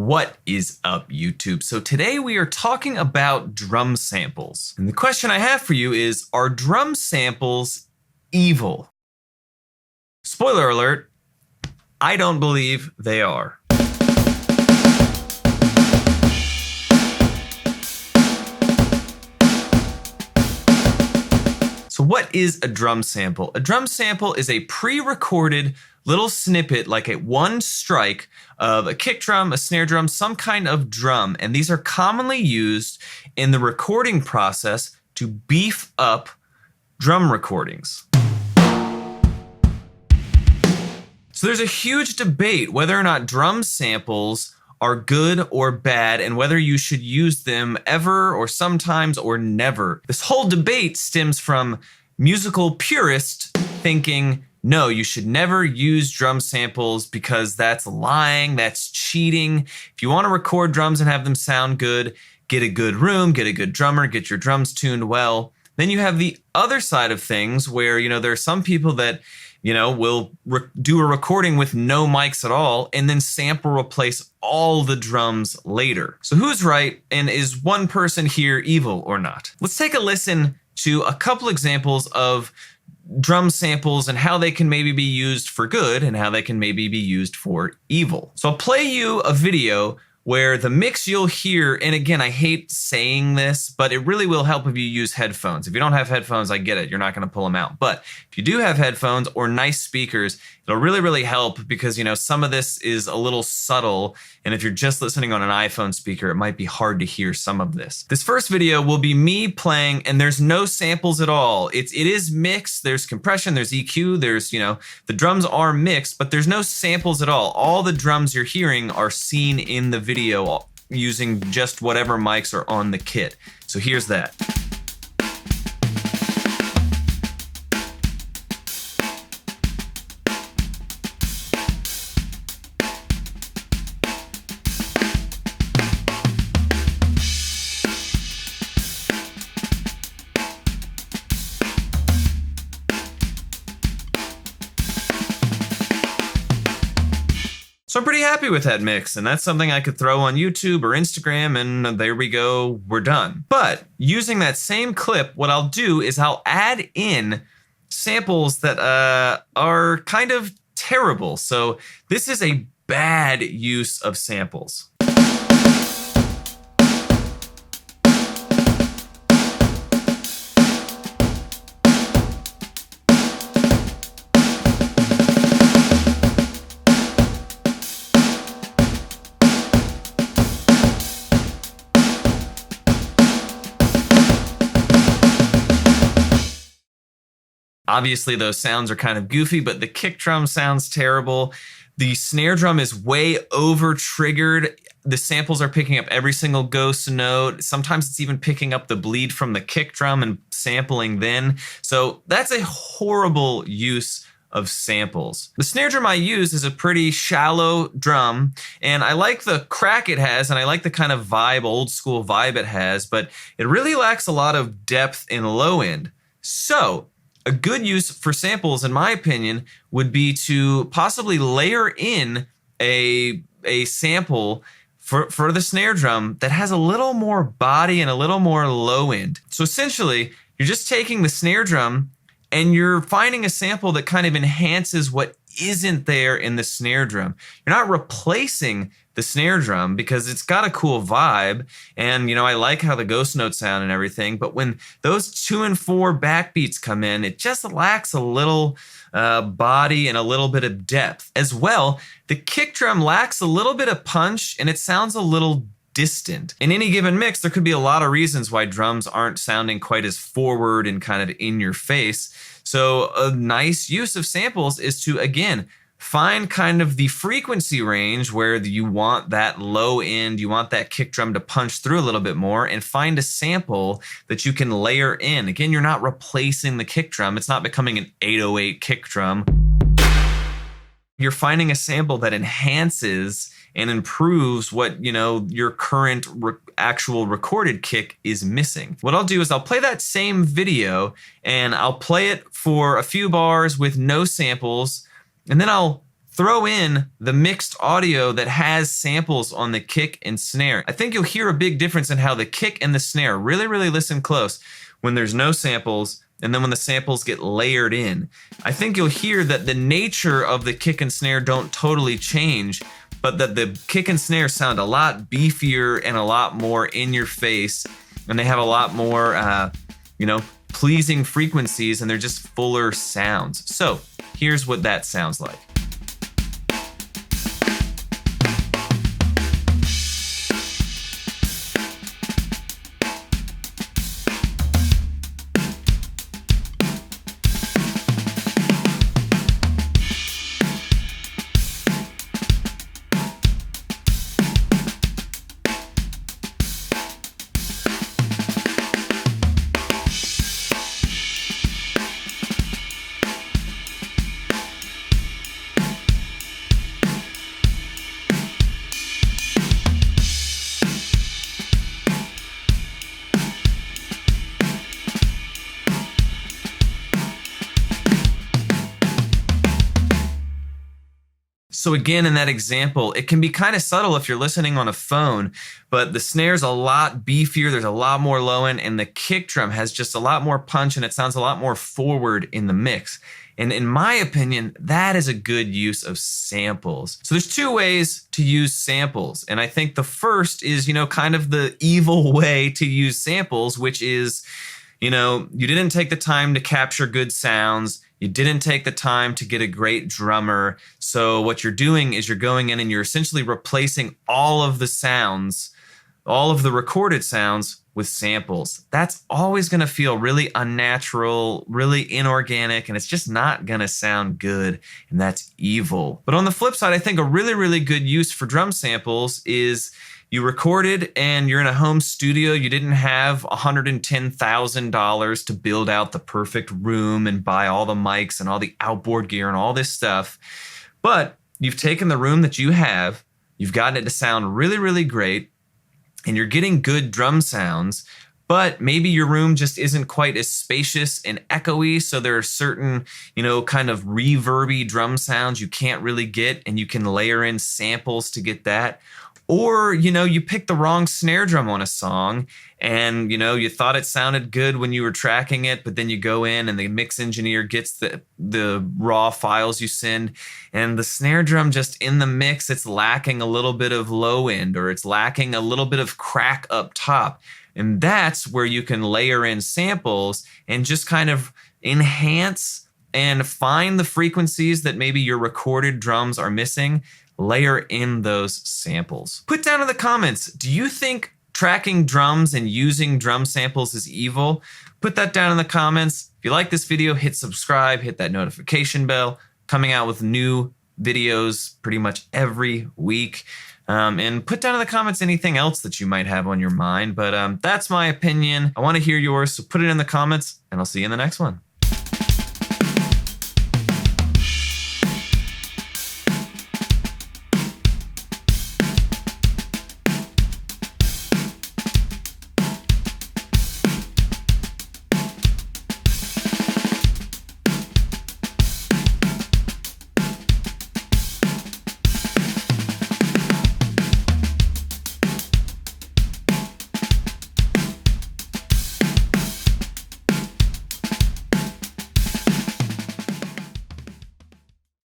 What is up, YouTube? So today we are talking about drum samples. And the question I have for you is, are drum samples evil? Spoiler alert, I don't believe they are. So what is a drum sample? A drum sample is a pre-recorded little snippet, like one strike of a kick drum, a snare drum, some kind of drum. And these are commonly used in the recording process to beef up drum recordings. So there's a huge debate whether or not drum samples are good or bad and whether you should use them ever or sometimes or never. This whole debate stems from musical purists thinking, no, you should never use drum samples because that's lying, that's cheating. If you want to record drums and have them sound good, get a good room, get a good drummer, get your drums tuned well. Then you have the other side of things where, there are some people that will do a recording with no mics at all and then sample replace all the drums later. So who's right, and is one person here evil or not? Let's take a listen to a couple examples of drum samples and how they can maybe be used for good and how they can maybe be used for evil. So I'll play you a video where the mix you'll hear, and again, I hate saying this, but it really will help if you use headphones. If you don't have headphones, I get it. You're not going to pull them out. But if you do have headphones or nice speakers, it'll really, really help because, some of this is a little subtle. And if you're just listening on an iPhone speaker, it might be hard to hear some of this. This first video will be me playing, and there's no samples at all. It is mixed. There's compression, there's EQ, there's, the drums are mixed, but there's no samples at all. All the drums you're hearing are seen in the video using just whatever mics are on the kit. So here's that. So I'm pretty happy with that mix, and that's something I could throw on YouTube or Instagram, and there we go, we're done. But using that same clip, what I'll do is I'll add in samples that are kind of terrible. So this is a bad use of samples. Obviously, those sounds are kind of goofy, but the kick drum sounds terrible. The snare drum is way over-triggered. The samples are picking up every single ghost note. Sometimes it's even picking up the bleed from the kick drum and sampling then. So that's a horrible use of samples. The snare drum I use is a pretty shallow drum, and I like the crack it has, and I like the kind of vibe, old school vibe it has, but it really lacks a lot of depth in low end. So a good use for samples, in my opinion, would be to possibly layer in a sample for the snare drum that has a little more body and a little more low end. So essentially, you're just taking the snare drum and you're finding a sample that kind of enhances what isn't there in the snare drum. You're not replacing the snare drum because it's got a cool vibe, and I like how the ghost notes sound and everything, but when those 2 and 4 backbeats come in, it just lacks a little body and a little bit of depth. As well, the kick drum lacks a little bit of punch and it sounds a little distant. In any given mix, there could be a lot of reasons why drums aren't sounding quite as forward and kind of in your face. So a nice use of samples is to, again, find kind of the frequency range where you want that low end, you want that kick drum to punch through a little bit more, and find a sample that you can layer in. Again, you're not replacing the kick drum. It's not becoming an 808 kick drum. You're finding a sample that enhances and improves what, your current actual recorded kick is missing. What I'll do is I'll play that same video and I'll play it for a few bars with no samples, and then I'll throw in the mixed audio that has samples on the kick and snare. I think you'll hear a big difference in how the kick and the snare, really listen close, when there's no samples and then when the samples get layered in. I think you'll hear that the nature of the kick and snare don't totally change, but that the kick and snare sound a lot beefier and a lot more in your face, and they have a lot more, pleasing frequencies, and they're just fuller sounds. So here's what that sounds like. So again, in that example, it can be kind of subtle if you're listening on a phone, but the snare's a lot beefier, there's a lot more low end, and the kick drum has just a lot more punch, and it sounds a lot more forward in the mix. And in my opinion, that is a good use of samples. So there's two ways to use samples. And I think the first is, kind of the evil way to use samples, which is, you didn't take the time to capture good sounds. You didn't take the time to get a great drummer. So what you're doing is you're going in and you're essentially replacing all of the sounds, all of the recorded sounds with samples. That's always going to feel really unnatural, really inorganic, and it's just not going to sound good, and that's evil. But on the flip side, I think a really good use for drum samples is you recorded and you're in a home studio. You didn't have $110,000 to build out the perfect room and buy all the mics and all the outboard gear and all this stuff. But you've taken the room that you have, you've gotten it to sound really great, and you're getting good drum sounds, but maybe your room just isn't quite as spacious and echoey, so there are certain, kind of reverby drum sounds you can't really get, and you can layer in samples to get that. Or, you picked the wrong snare drum on a song and, you thought it sounded good when you were tracking it, but then you go in and the mix engineer gets the raw files you send, and the snare drum just in the mix, it's lacking a little bit of low end, or it's lacking a little bit of crack up top. And that's where you can layer in samples and just kind of enhance and find the frequencies that maybe your recorded drums are missing. Layer in those samples. Put down in the comments, do you think tracking drums and using drum samples is evil? Put that down in the comments. If you like this video, hit subscribe, hit that notification bell. Coming out with new videos pretty much every week. And put down in the comments anything else that you might have on your mind. But that's my opinion. I want to hear yours, so put it in the comments, and I'll see you in the next one.